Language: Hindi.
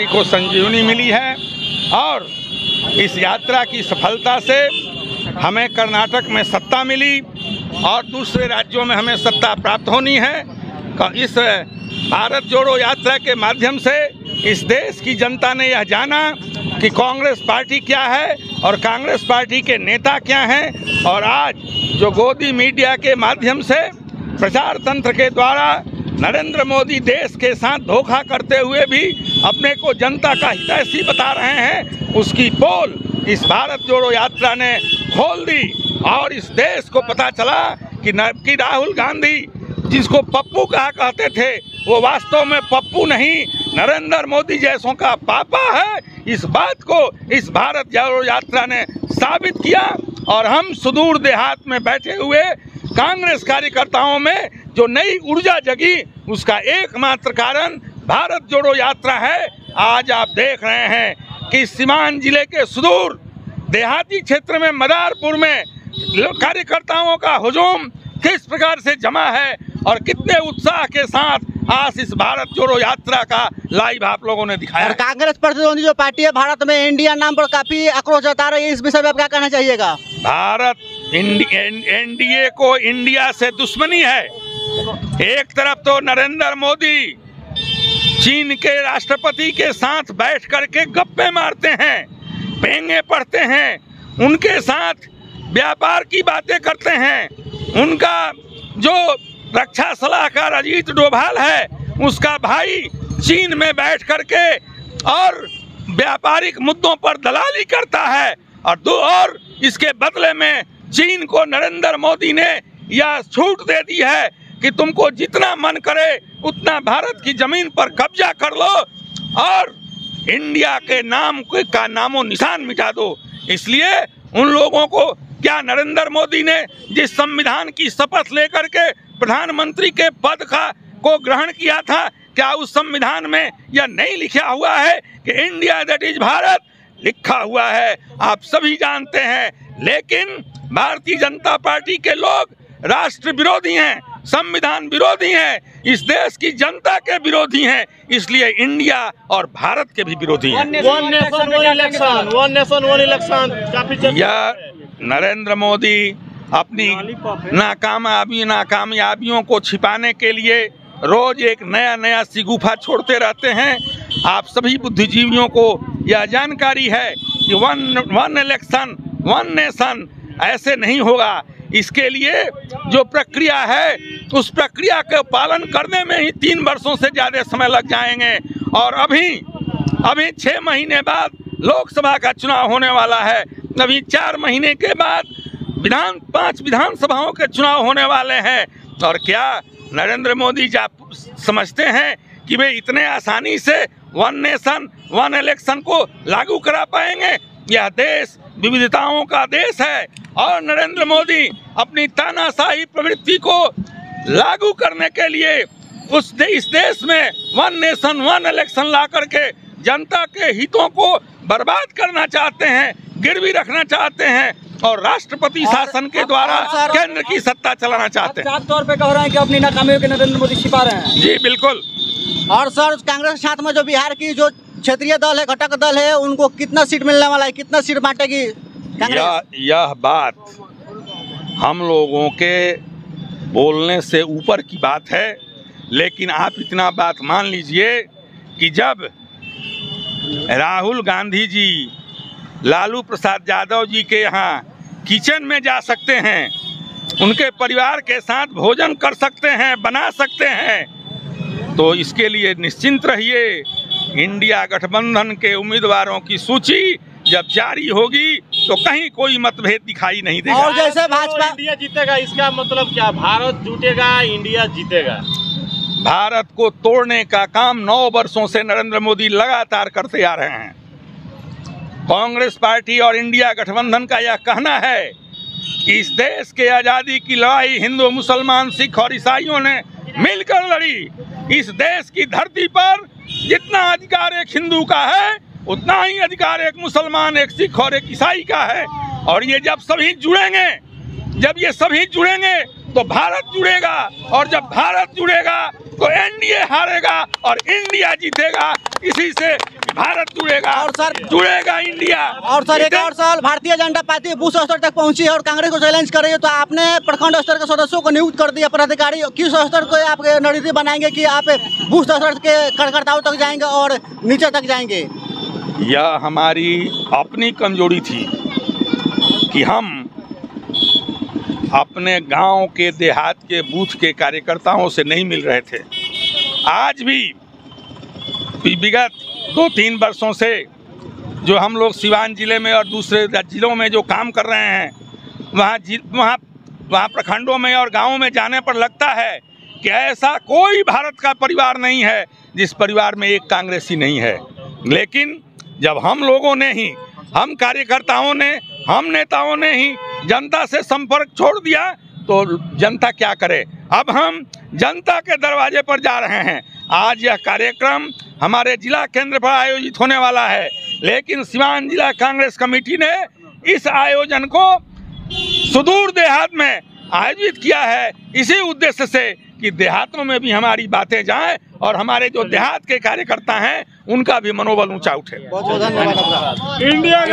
पार्टी को संजीवनी मिली है और इस यात्रा की सफलता से हमें कर्नाटक में सत्ता मिली और दूसरे राज्यों में हमें सत्ता प्राप्त होनी है। इस भारत जोड़ो यात्रा के माध्यम से इस देश की जनता ने यह जाना कि कांग्रेस पार्टी क्या है और कांग्रेस पार्टी के नेता क्या हैं। और आज जो गोदी मीडिया के माध्यम से प्रचार तंत्र के द्वारा नरेंद्र मोदी देश के साथ धोखा करते हुए भी अपने को जनता का हितैषी बता रहे हैं, उसकी पोल इस भारत जोड़ो यात्रा ने खोल दी और इस देश को पता चला कि राहुल गांधी जिसको पप्पू कहा करते थे वो वास्तव में पप्पू नहीं, नरेंद्र मोदी जैसों का पापा है। इस बात को इस भारत जोड़ो यात्रा ने साबित किया और हम सुदूर देहात में बैठे हुए कांग्रेस कार्यकर्ताओं में जो नई ऊर्जा जगी उसका एकमात्र कारण भारत जोड़ो यात्रा है। आज आप देख रहे हैं कि सीवान जिले के सुदूर देहाती क्षेत्र में मदारपुर में कार्यकर्ताओं का हुजूम किस प्रकार से जमा है और कितने उत्साह के साथ आज इस भारत जोड़ो यात्रा का लाइव आप लोगों ने दिखाया। और कांग्रेस प्रतिद्वंदी जो पार्टी है भारत में इंडिया नाम पर काफी आक्रोश जता रही है, इस विषय में आप क्या कहना चाहिएगा? भारत एनडीए को इंडिया से दुश्मनी है। एक तरफ तो नरेंद्र मोदी चीन के राष्ट्रपति के साथ बैठ करके गप्पे मारते हैं, पेंगे पढ़ते हैं, उनके साथ व्यापार की बातें करते हैं। उनका जो रक्षा सलाहकार अजीत डोभाल है उसका भाई चीन में बैठ करके और व्यापारिक मुद्दों पर दलाली करता है और इसके बदले में चीन को नरेंद्र मोदी ने यह छूट दे दी है कि तुमको जितना मन करे उतना भारत की जमीन पर कब्जा कर लो और इंडिया के नाम का नामो निशान मिटा दो। इसलिए उन लोगों को क्या नरेंद्र मोदी ने जिस संविधान की शपथ लेकर के प्रधानमंत्री के पद को ग्रहण किया था, क्या उस संविधान में यह नहीं लिखा हुआ है कि इंडिया दैट इज भारत? लिखा हुआ है, आप सभी जानते हैं। लेकिन भारतीय जनता पार्टी के लोग राष्ट्र विरोधी हैं, संविधान विरोधी हैं, इस देश की जनता के विरोधी हैं, इसलिए इंडिया और भारत के भी विरोधी हैं। यह नरेंद्र मोदी अपनी नाकामयाबियों को छिपाने के लिए रोज एक नया शिगुफा छोड़ते रहते हैं। आप सभी बुद्धिजीवियों को यह जानकारी है कि वन इलेक्शन वन नेशन ऐसे नहीं होगा। इसके लिए जो प्रक्रिया है उस प्रक्रिया के पालन करने में ही 3 वर्षों से ज़्यादा समय लग जाएंगे और अभी 6 महीने बाद लोकसभा का चुनाव होने वाला है। अभी 4 महीने के बाद 5 विधानसभाओं के चुनाव होने वाले हैं। और क्या नरेंद्र मोदी समझते हैं कि वे इतने आसानी से वन नेशन वन इलेक्शन को लागू करा पाएंगे? यह देश विविधताओं का देश है और नरेंद्र मोदी अपनी तानाशाही प्रवृत्ति को लागू करने के लिए इस देश में वन नेशन वन इलेक्शन ला करके जनता के हितों को बर्बाद करना चाहते हैं, गिरवी रखना चाहते हैं और राष्ट्रपति शासन के द्वारा केंद्र की सत्ता चलाना चाहते हैं। साफ तौर पे कह रहे हैं कि अपनी नाकामियों के नरेंद्र मोदी छिपा रहे हैं। जी बिल्कुल। और सर, कांग्रेस के साथ में जो बिहार की जो क्षेत्रीय दल है, घटक दल है, उनको कितना सीट मिलने वाला है, कितना सीट बांटेगी कांग्रेस? यह बात हम लोगों के बोलने से ऊपर की बात है, लेकिन आप इतना बात मान लीजिए कि जब राहुल गांधी जी लालू प्रसाद यादव जी के यहाँ किचन में जा सकते हैं, उनके परिवार के साथ भोजन कर सकते हैं, बना सकते हैं, तो इसके लिए निश्चिंत रहिए। इंडिया गठबंधन के उम्मीदवारों की सूची जब जारी होगी तो कहीं कोई मतभेद दिखाई नहीं देगा। और जैसे भाजपा इंडिया जीतेगा, इसका मतलब क्या? भारत जुटेगा, इंडिया जीतेगा? भारत को तोड़ने का काम 9 वर्षों से नरेंद्र मोदी लगातार करते आ रहे हैं। कांग्रेस पार्टी और इंडिया गठबंधन का यह कहना है कि इस देश के आज़ादी की लड़ाई हिंदू मुसलमान सिख और ईसाइयों ने मिलकर लड़ी। इस देश की धरती पर जितना अधिकार एक हिंदू का है उतना ही अधिकार एक मुसलमान, एक सिख और एक ईसाई का है। और ये जब सभी जुड़ेंगे, जब ये सभी जुड़ेंगे तो भारत जुड़ेगा और जब भारत जुड़ेगा तो एनडीए हारेगा और इंडिया जीतेगा। इसी से भारत जुड़ेगा और सर जुड़ेगा इंडिया। और सर एक और सवाल, भारतीय जनता पार्टी बूथ स्तर तक पहुंची है और कांग्रेस को चैलेंज कर रही है, तो आपने प्रखंड स्तर के सदस्यों को नियुक्त कर दिया, पदाधिकारी किस स्तर को आप रणनीति बनाएंगे कि आप बूथ स्तर के कार्यकर्ताओं तक जाएंगे और नीचे तक जाएंगे? यह हमारी अपनी कमजोरी थी कि हम अपने गांव के देहात के बूथ के कार्यकर्ताओं से नहीं मिल रहे थे। आज भी विगत 2-3 वर्षों से जो हम लोग सिवान जिले में और दूसरे जिलों में जो काम कर रहे हैं, वहाँ प्रखंडों में और गांवों में जाने पर लगता है कि ऐसा कोई भारत का परिवार नहीं है जिस परिवार में एक कांग्रेसी नहीं है। लेकिन जब हम लोगों ने ही, हम कार्यकर्ताओं ने, हम नेताओं ने ही जनता से संपर्क छोड़ दिया तो जनता क्या करे। अब हम जनता के दरवाजे पर जा रहे हैं। आज यह कार्यक्रम हमारे जिला केंद्र पर आयोजित होने वाला है, लेकिन सिवान जिला कांग्रेस कमेटी ने इस आयोजन को सुदूर देहात में आयोजित किया है, इसी उद्देश्य से कि देहातों में भी हमारी बातें जाएं और हमारे जो देहात के कार्यकर्ता हैं उनका भी मनोबल ऊंचा उठे। बहुत बहुत धन्यवाद। इंडिया